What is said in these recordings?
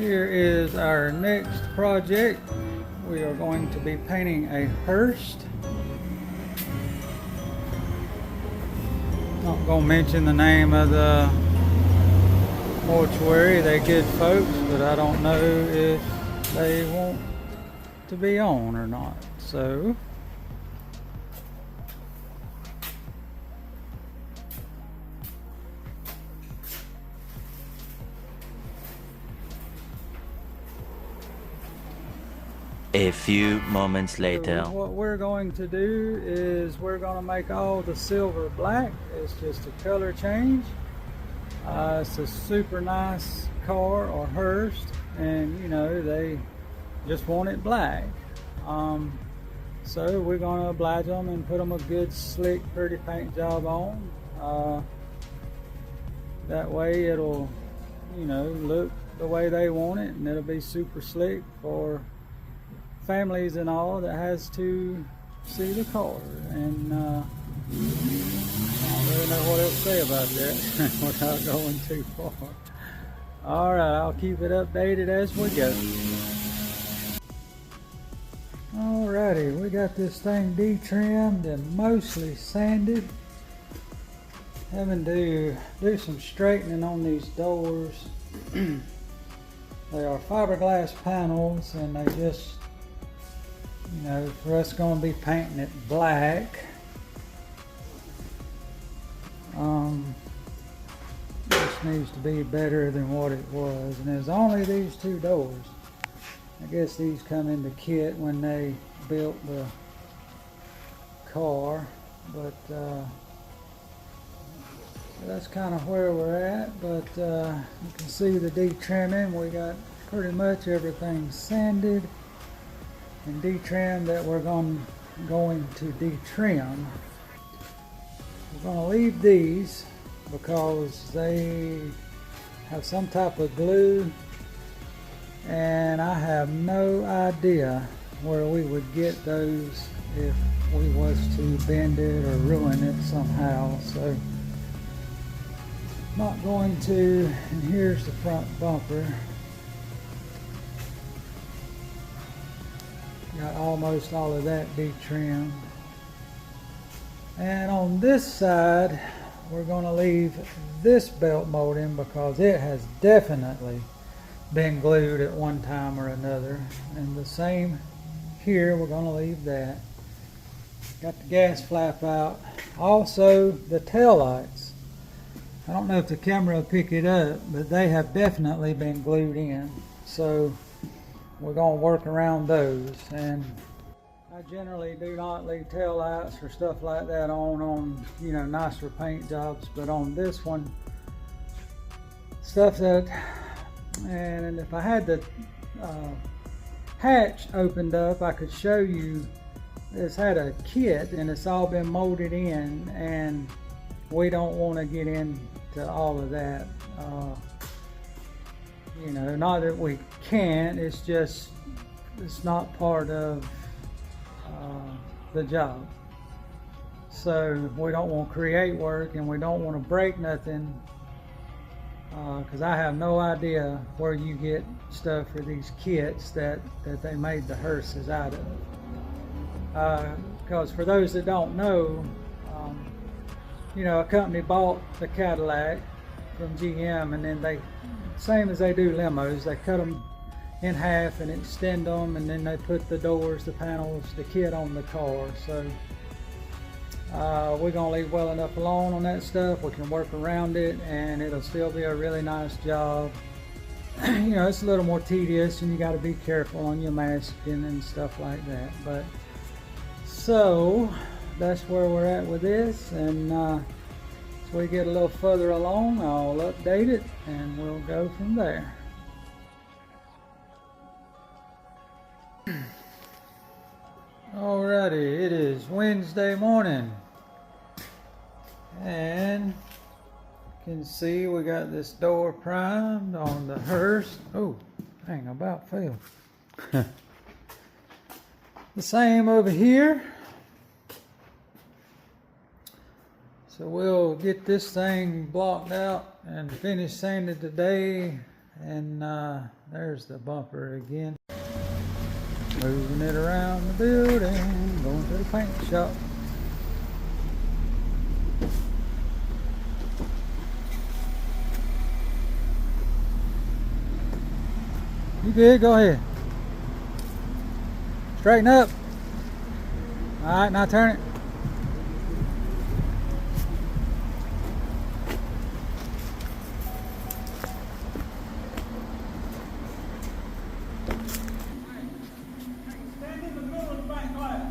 Here is our next project. We are going to be painting a Hearse. Not going to mention the name of the mortuary. They're good folks, but I don't know if they want to be on or not. So a few moments later. what we're going to do is we're going to make all the silver black. It's just a color change. It's a super nice car or Hearse, and you know they just want it black. So we're going to oblige them and put them a good slick pretty paint job on. That way it'll, you know, look the way they want it, and it'll be super slick for families and all that has to see the car. And I don't really know what else to say about that without going too far. Alright, I'll keep it updated as we go. Alrighty, we got this thing detrimmed and mostly sanded. Having to do some straightening on these doors. They are fiberglass panels, and they just, you know, for us going to be painting it black. This needs to be better than what it was, and there's only these two doors. I guess these come in the kit when they built the car, but that's kind of where we're at. But you can see the detrimming. We got pretty much everything sanded and detrimmed that we're going to detrim. We're going to leave these because they have some type of glue, and I have no idea where we would get those if we was to bend it or ruin it somehow. So not going to. And here's the front bumper. Got almost all of that detrimmed. And on this side, we're going to leave this belt molding because it has definitely been glued at one time or another. And the same here, we're going to leave that. Got the gas flap out. Also, the tail lights. I don't know if the camera will pick it up, but they have definitely been glued in. So we're going to work around those. And I generally do not leave tail lights or stuff like that on you know, nicer paint jobs, but on this one, stuff that, and if I had the hatch opened up, I could show you. It's had a kit and it's all been molded in, and we don't want to get into all of that. You know, not that we can't, it's just, it's not part of the job. So we don't want to create work, and we don't want to break nothing, because I have no idea where you get stuff for these kits that they made the Hearses out of. Because for those that don't know, you know, a company bought the Cadillac from GM, and then they, same as they do limos, they cut them in half and extend them, and then they put the doors, the panels, the kit on the car. So we're going to leave well enough alone on that stuff. We can work around it, and it'll still be a really nice job. You know, it's a little more tedious, and you got to be careful on your masking and stuff like that. But so that's where we're at with this, and as we get a little further along, I'll update it, and we'll go from there. Alrighty, it is Wednesday morning, and you can see we got this door primed on the Hearse. Oh, dang, I about fell. The same over here. So we'll get this thing blocked out and finished sanded today, And there's the bumper again. Moving it around the building, going to the paint shop. You good? Go ahead. Straighten up. Alright, now turn it. Stand in the middle of the bank glass.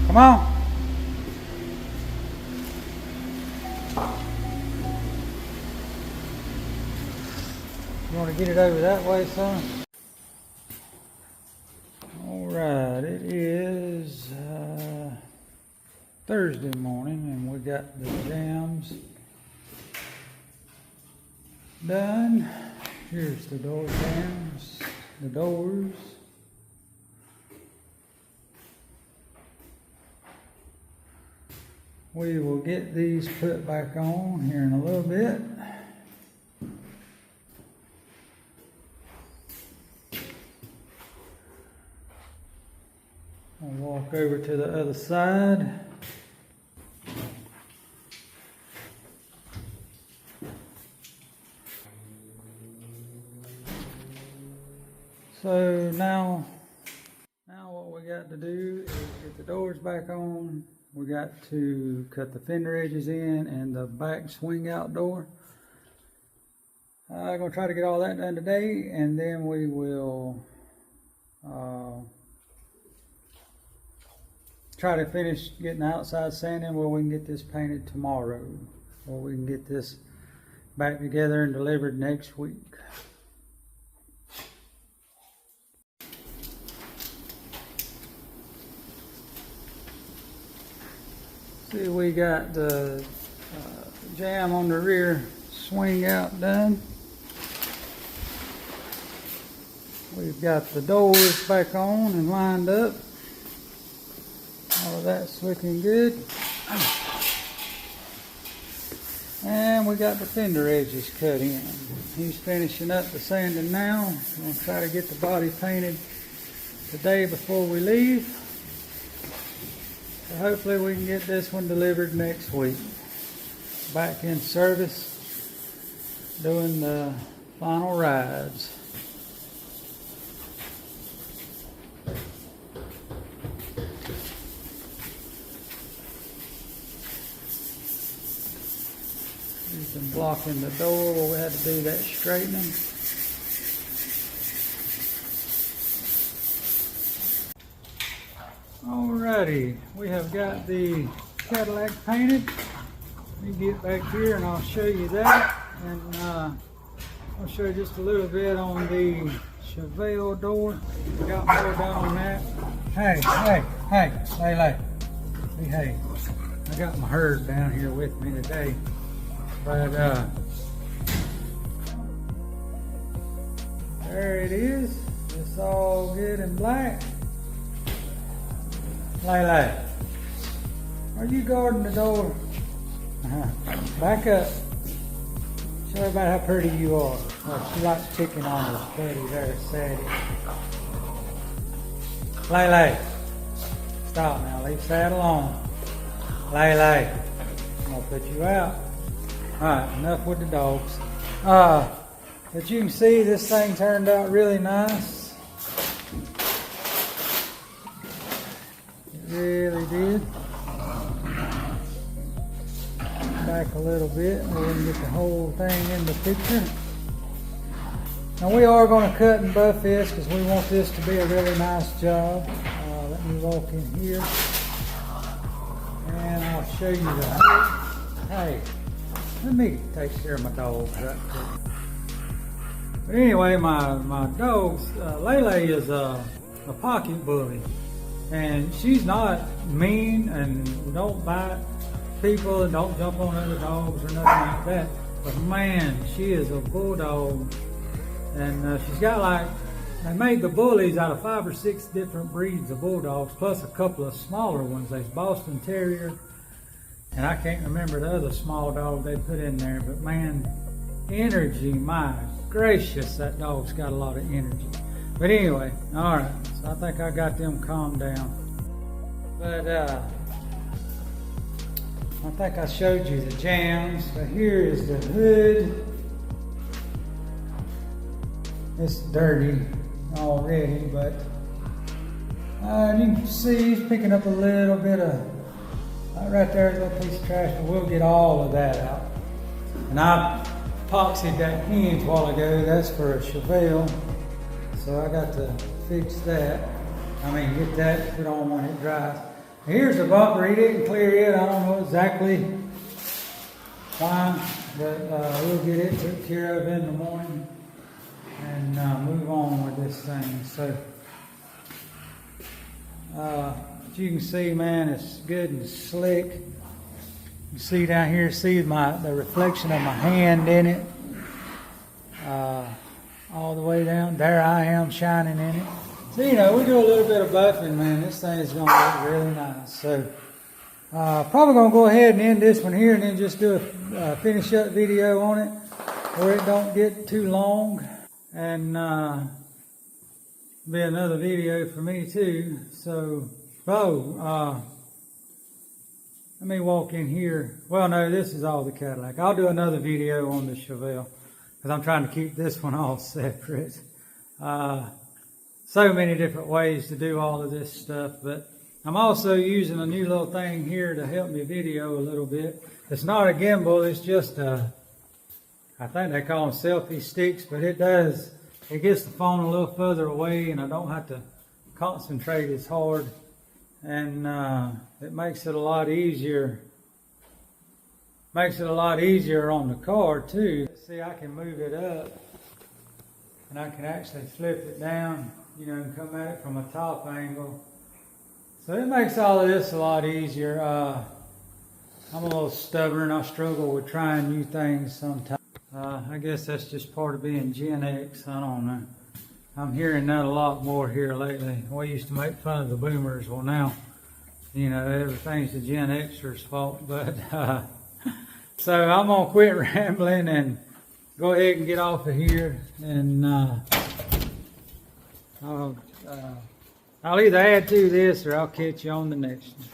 Come on. You want to get it over that way, son? Alright, it is Thursday morning and we got the jams done. Here's the door jams, the doors. We will get these put back on here in a little bit. I'll walk over to the other side. So now what we got to do is get the doors back on. We got to cut the fender edges in and the back swing out door. I'm going to try to get all that done today, and then we will try to finish getting the outside sanding where we can get this painted tomorrow, or we can get this back together and delivered next week. See, we got the jam on the rear swing out done. We've got the doors back on and lined up. All of that's looking good. And we got the fender edges cut in. He's finishing up the sanding now. I'm going to try to get the body painted today before we leave. So hopefully we can get this one delivered next week. Back in service, doing the final rides. We've been blocking the door where we had to do that straightening. Alrighty, we have got the Cadillac painted. Let me get back here and I'll show you that. And I'll show you just a little bit on the Chevelle door. We got more done on that. Hey, behave. I got my herd down here with me today. But there it is. It's all good and black. Lay. Are you guarding the door? Back up. Show everybody how pretty you are. Oh, she likes picking on her buddy there, Sadie. Lay. Stop now. Leave Sad alone. Lay. I'm gonna put you out. Alright, enough with the dogs. But you can see this thing turned out really nice. It really did. Back a little bit and we can get the whole thing in the picture. Now we are going to cut and buff this because we want this to be a really nice job. Let me walk in here and I'll show you that. Hey, let me take care of my dogs right quick. But anyway, my dogs, Lele is a pocket bully. And she's not mean and don't bite people and don't jump on other dogs or nothing like that. But man, she is a bulldog. And she's got like, they made the bullies out of 5 or 6 different breeds of bulldogs, plus a couple of smaller ones. There's Boston Terrier, and I can't remember the other small dog they put in there. But man, energy, my gracious, that dog's got a lot of energy. But anyway, all right, so I think I got them calmed down. But I think I showed you the jams. So here is the hood. It's dirty already, but you can see he's picking up a little bit of, right there's a piece of trash, but we'll get all of that out. And I epoxied that hinge a while ago. That's for a Chevelle, so I got to fix that. I mean, get that put on when it dries. Here's the bumper. He didn't clear it. I don't know exactly why, but we'll get it took care of in the morning and move on with this thing. So as you can see, man, it's good and slick. You see down here, see the reflection of my hand in it, all the way down. There I am shining in it. So, you know, we do a little bit of buffing, man. This thing is going to look really nice. So, probably going to go ahead and end this one here and then just do a finish up video on it where it don't get too long. And be another video for me too. So, let me walk in here. Well, no, this is all the Cadillac. I'll do another video on the Chevelle because I'm trying to keep this one all separate. So many different ways to do all of this stuff, but I'm also using a new little thing here to help me video a little bit. It's not a gimbal, it's just I think they call them selfie sticks, but it gets the phone a little further away and I don't have to concentrate as hard, and it makes it a lot easier. Makes it a lot easier on the car too. See, I can move it up and I can actually flip it down, you know, and come at it from a top angle. So it makes all of this a lot easier. I'm a little stubborn. I struggle with trying new things sometimes. I guess that's just part of being Gen X. I don't know. I'm hearing that a lot more here lately. We used to make fun of the boomers. Well, now, you know, everything's the Gen Xers' fault. But so I'm going to quit rambling and go ahead and get off of here. And I'll either add to this or I'll catch you on the next one.